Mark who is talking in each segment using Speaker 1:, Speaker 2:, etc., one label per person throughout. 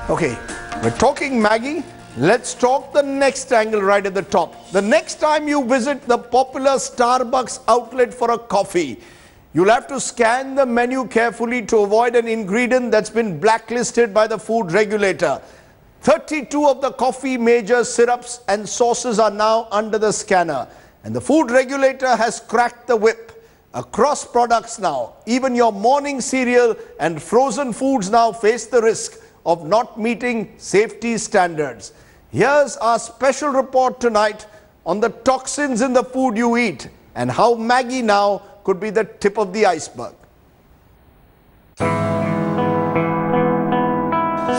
Speaker 1: Okay, we're talking Maggie. Let's talk the next angle right at the top. The next time you visit the popular Starbucks outlet for a coffee, you'll have to scan the menu carefully to avoid an ingredient that's been blacklisted by the food regulator. 32 of the coffee major syrups and sauces are now under the scanner. And the food regulator has cracked the whip. Across products now, even your morning cereal and frozen foods now face the risk of not meeting safety standards. Here's our special report tonight on the toxins in the food you eat and how Maggie now could be the tip of the iceberg.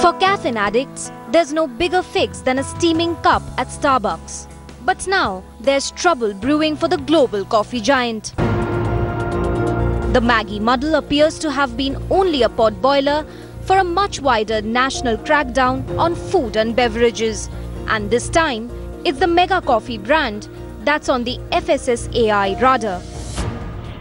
Speaker 2: For caffeine addicts, there's no bigger fix than a steaming cup at Starbucks. But now, there's trouble brewing for the global coffee giant. The Maggie muddle appears to have been only a pot boiler for a much wider national crackdown on food and beverages. And this time, it's the mega coffee brand that's on the FSSAI radar.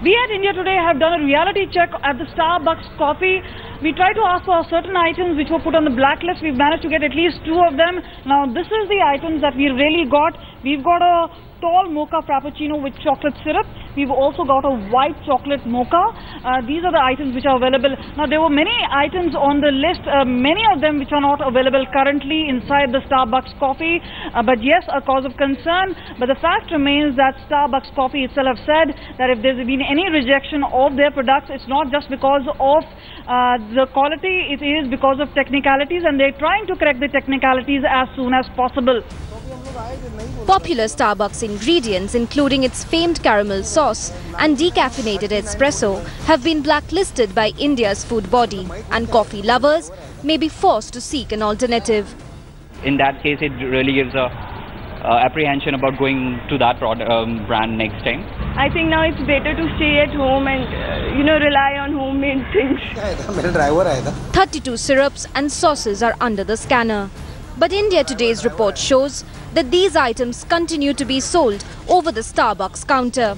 Speaker 3: We at India Today have done a reality check at the Starbucks coffee. We tried to ask for certain items which were put on the blacklist. We've managed to get at least 2 of them. Now, this is the items that we really got. We've got a tall mocha frappuccino with chocolate syrup. We've also got a white chocolate mocha. These are the items which are available. Now, there were many items on the list, many of them which are not available currently inside the Starbucks coffee. But yes, a cause of concern. But the fact remains that Starbucks coffee itself have said that if there's been any rejection of their products, it's not just because of the quality, it is because of technicalities, and they're trying to correct the technicalities as soon as possible.
Speaker 2: Popular Starbucks ingredients, including its famed caramel sauce and decaffeinated espresso, have been blacklisted by India's food body, and coffee lovers may be forced to seek an alternative.
Speaker 4: In that case, it really gives a apprehension about going to that brand next time.
Speaker 5: I think now it's better to stay at home and rely on homemade things.
Speaker 2: 32 syrups and sauces are under the scanner. But India Today's report shows that these items continue to be sold over the Starbucks counter.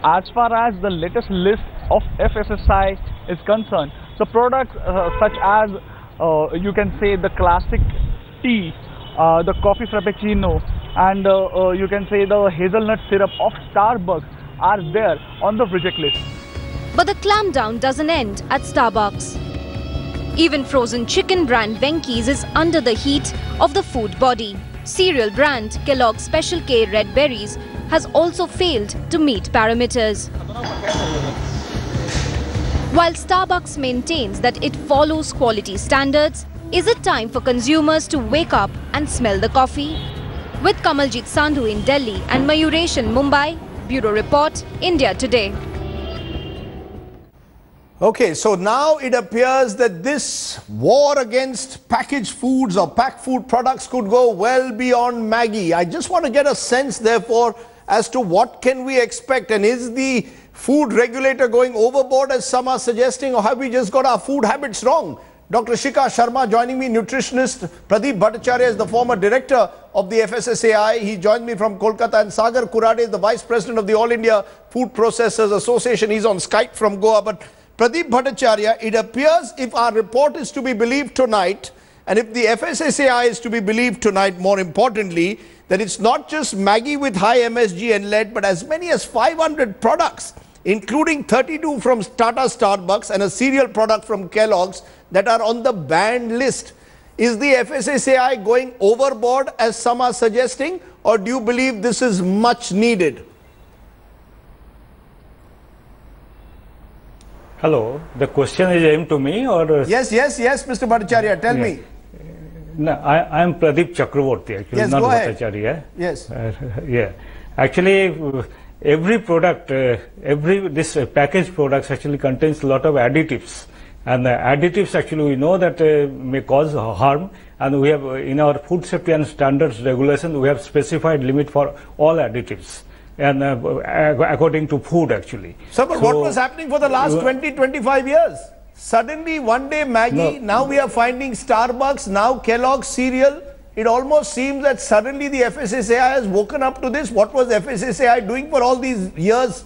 Speaker 6: As far as the latest list of FSSAI is concerned, so products such as you can say the classic tea, the coffee frappuccino, and you can say the hazelnut syrup of Starbucks are there on the reject list.
Speaker 2: But the clampdown doesn't end at Starbucks. Even frozen chicken brand Venky's is under the heat of the food body. Cereal brand Kellogg's Special K Red Berries has also failed to meet parameters. While Starbucks maintains that it follows quality standards, is it time for consumers to wake up and smell the coffee? With Kamaljit Sandhu in Delhi and Mayuresh in Mumbai, Bureau Report, India Today.
Speaker 1: Okay, so now it appears that this war against packaged foods or packed food products could go well beyond Maggie. I just want to get a sense, therefore, as to what can we expect, and is the food regulator going overboard as some are suggesting, or have we just got our food habits wrong? Dr. Shikha Sharma joining me, nutritionist Pradeep Bhattacharya is the former director of the FSSAI. He joined me from Kolkata, and Sagar Kurade is the vice president of the All India Food Processors Association. He's on Skype from Goa. But Pradeep Bhattacharya, it appears if our report is to be believed tonight, and if the FSSAI is to be believed tonight, more importantly, that it's not just Maggie with high MSG and lead, but as many as 500 products, including 32 from Tata Starbucks and a cereal product from Kellogg's, that are on the banned list. Is the FSSAI going overboard as some are suggesting, or do you believe this is much needed?
Speaker 7: Hello, the question is aimed to me, or?
Speaker 1: Yes, Mr. Bhattacharya, tell me.
Speaker 7: No, I am Pradeep Chakravorty, actually,
Speaker 1: yes,
Speaker 7: not
Speaker 1: go ahead.
Speaker 7: Bhattacharya.
Speaker 1: Yes.
Speaker 7: Yeah, actually, every product, this packaged products actually contains a lot of additives. And the additives actually we know that may cause harm, and we have in our food safety and standards regulation we have specified limit for all additives, and according to food actually.
Speaker 1: So, but what was happening for the last 20-25 years? Suddenly one day Maggie, now we are finding Starbucks, now Kellogg's cereal. it almost seems that suddenly the FSSAI has woken up to this. What was FSSAI doing for all these years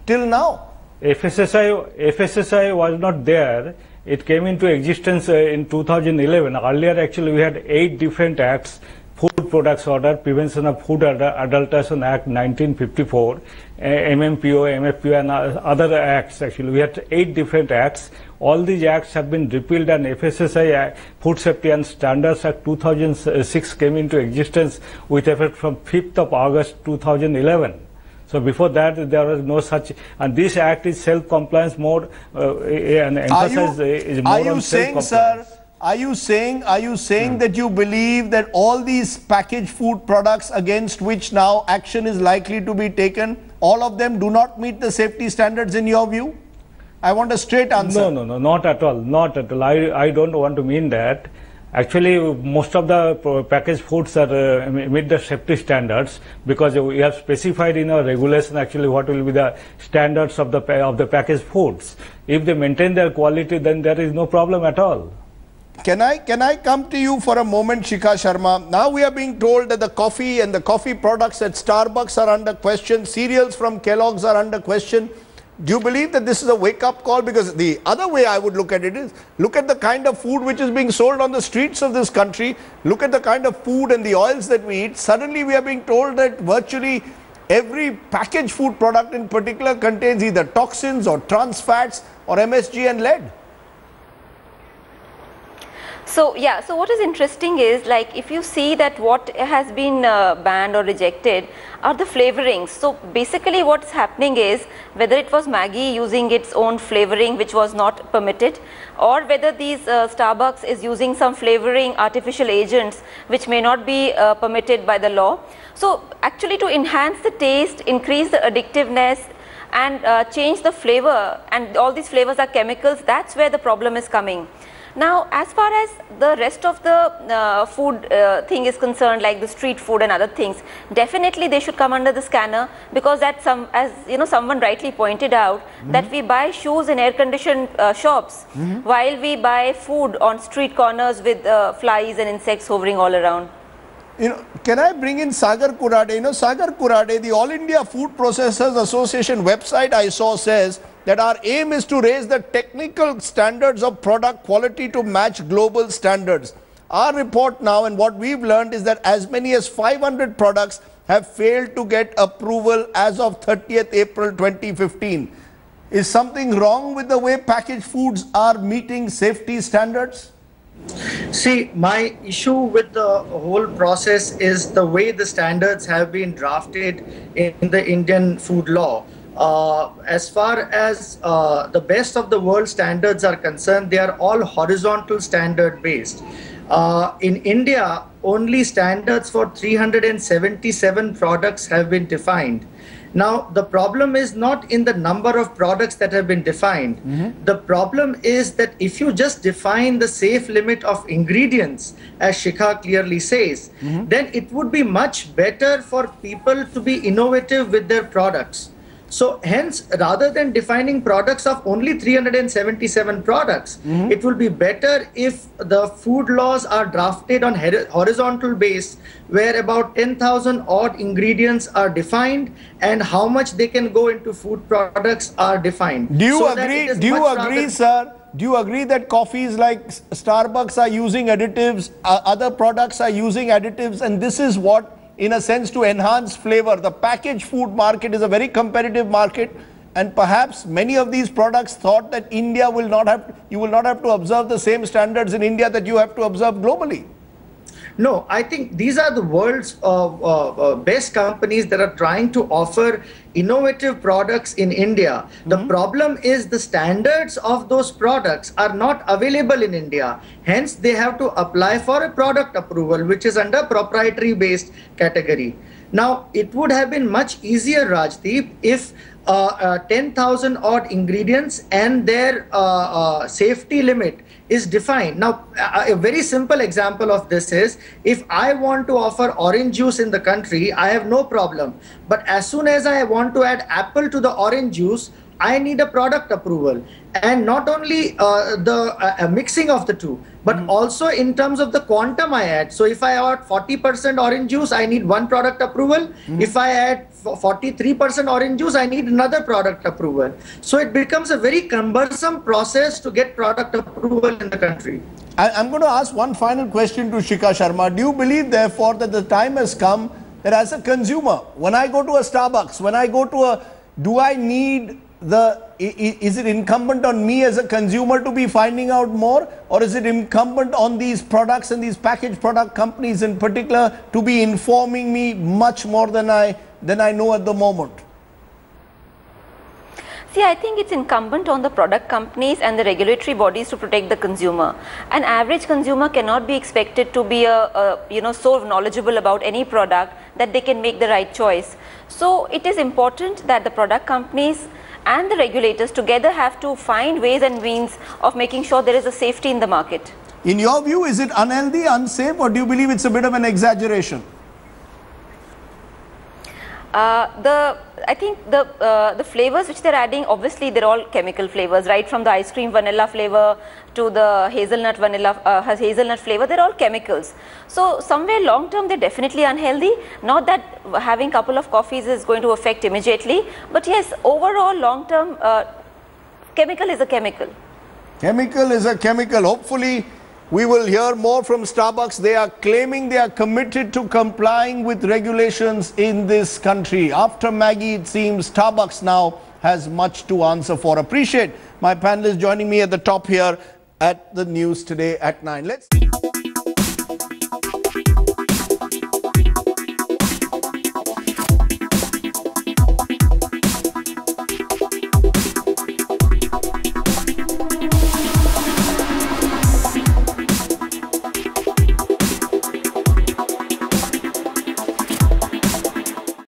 Speaker 1: till now?
Speaker 7: FSSAI was not there. It came into existence in 2011. Earlier, actually, we had 8 different acts: Food Products Order, Prevention of Food Adulteration Act 1954, MMPO, MFPO, and other acts. Actually, we had 8 different acts. All these acts have been repealed, and FSSAI, Food Safety and Standards Act 2006, came into existence with effect from 5th of August 2011. So before that, there was no such, and this act is self-compliance mode, and emphasis is more on self-compliance.
Speaker 1: Sir, are you saying that you believe that all these packaged food products against which now action is likely to be taken, all of them do not meet the safety standards in your view? I want a straight answer.
Speaker 7: No, not at all, not at all. I don't want to mean that. Actually, most of the packaged foods are meet the safety standards, because we have specified in our regulation actually what will be the standards of the packaged foods. If they maintain their quality, then there is no problem at all.
Speaker 1: Can I come to you for a moment, Shikha Sharma? Now we are being told that the coffee and the coffee products at Starbucks are under question. Cereals from Kellogg's are under question. Do you believe that this is a wake-up call? Because the other way I would look at it is, look at the kind of food which is being sold on the streets of this country. Look at the kind of food and the oils that we eat. Suddenly we are being told that virtually every packaged food product in particular contains either toxins or trans fats or MSG and lead.
Speaker 8: So yeah, so what is interesting is, like, if you see that what has been banned or rejected are the flavorings. So basically what's happening is, whether it was Maggi using its own flavoring which was not permitted, or whether these Starbucks is using some flavoring artificial agents which may not be permitted by the law. So actually, to enhance the taste, increase the addictiveness, and change the flavor, and all these flavors are chemicals, that's where the problem is coming. Now, as far as the rest of the food thing is concerned, like the street food and other things, definitely they should come under the scanner, because that as you know, someone rightly pointed out, that we buy shoes in air-conditioned shops, while we buy food on street corners with flies and insects hovering all around.
Speaker 1: You know, can I bring in Sagar Kurade? You know, Sagar Kurade, the All India Food Processors Association website I saw says that our aim is to raise the technical standards of product quality to match global standards. Our report now, and what we've learned, is that as many as 500 products have failed to get approval as of 30th April 2015. Is something wrong with the way packaged foods are meeting safety standards?
Speaker 9: See, my issue with the whole process is the way the standards have been drafted in the Indian food law. As far as the best of the world standards are concerned, they are all horizontal standard based. In India, only standards for 377 products have been defined. Now, the problem is not in the number of products that have been defined. The problem is that if you just define the safe limit of ingredients, as Shikha clearly says, then it would be much better for people to be innovative with their products. So hence, rather than defining products of only 377 products, it will be better if the food laws are drafted on horizontal base, where about 10,000 odd ingredients are defined and how much they can go into food products are defined.
Speaker 1: Do you agree? Do you agree, sir? Do you agree that coffees like Starbucks are using additives, other products are using additives, and this is what, in a sense, to enhance flavor? The packaged food market is a very competitive market, and perhaps many of these products thought that India will not have, you will not have to observe the same standards in India that you have to observe globally.
Speaker 9: No, I think these are the world's best companies that are trying to offer innovative products in India. The problem is the standards of those products are not available in India. Hence, they have to apply for a product approval, which is under proprietary based category. Now, it would have been much easier, Rajdeep, if 10,000 odd ingredients and their safety limit is defined. Now, a very simple example of this is, if I want to offer orange juice in the country, I have no problem. But as soon as I want to add apple to the orange juice, I need a product approval. And not only the mixing of the two, but also in terms of the quantum I add. So if I add 40% orange juice, I need one product approval. If I add 43% orange juice, I need another product approval. So it becomes a very cumbersome process to get product approval in the country.
Speaker 1: I'm going to ask one final question to Shikha Sharma. Do you believe, therefore, that the time has come that as a consumer, when I go to a Starbucks, when I go to a, do I need is it incumbent on me as a consumer to be finding out more, or is it incumbent on these products and these packaged product companies in particular to be informing me much more than I know at the moment?
Speaker 8: See, I think it's incumbent on the product companies and the regulatory bodies to protect the consumer. An average consumer cannot be expected to be so knowledgeable about any product that they can make the right choice. So it is important that the product companies and the regulators together have to find ways and means of making sure there is a safety in the market.
Speaker 1: In your view, is it unhealthy, unsafe, or do you believe it's a bit of an exaggeration?
Speaker 8: I think the flavors which they're adding, obviously they're all chemical flavors, right from the ice cream vanilla flavor to the hazelnut hazelnut flavor, they're all chemicals. So somewhere long term they're definitely unhealthy. Not that having a couple of coffees is going to affect immediately, but yes, overall long term chemical is a chemical.
Speaker 1: Chemical is a chemical. Hopefully we will hear more from Starbucks. They are claiming they are committed to complying with regulations in this country. After Maggi, it seems Starbucks now has much to answer for. Appreciate my panelists joining me at the top here at the news today at 9. Let's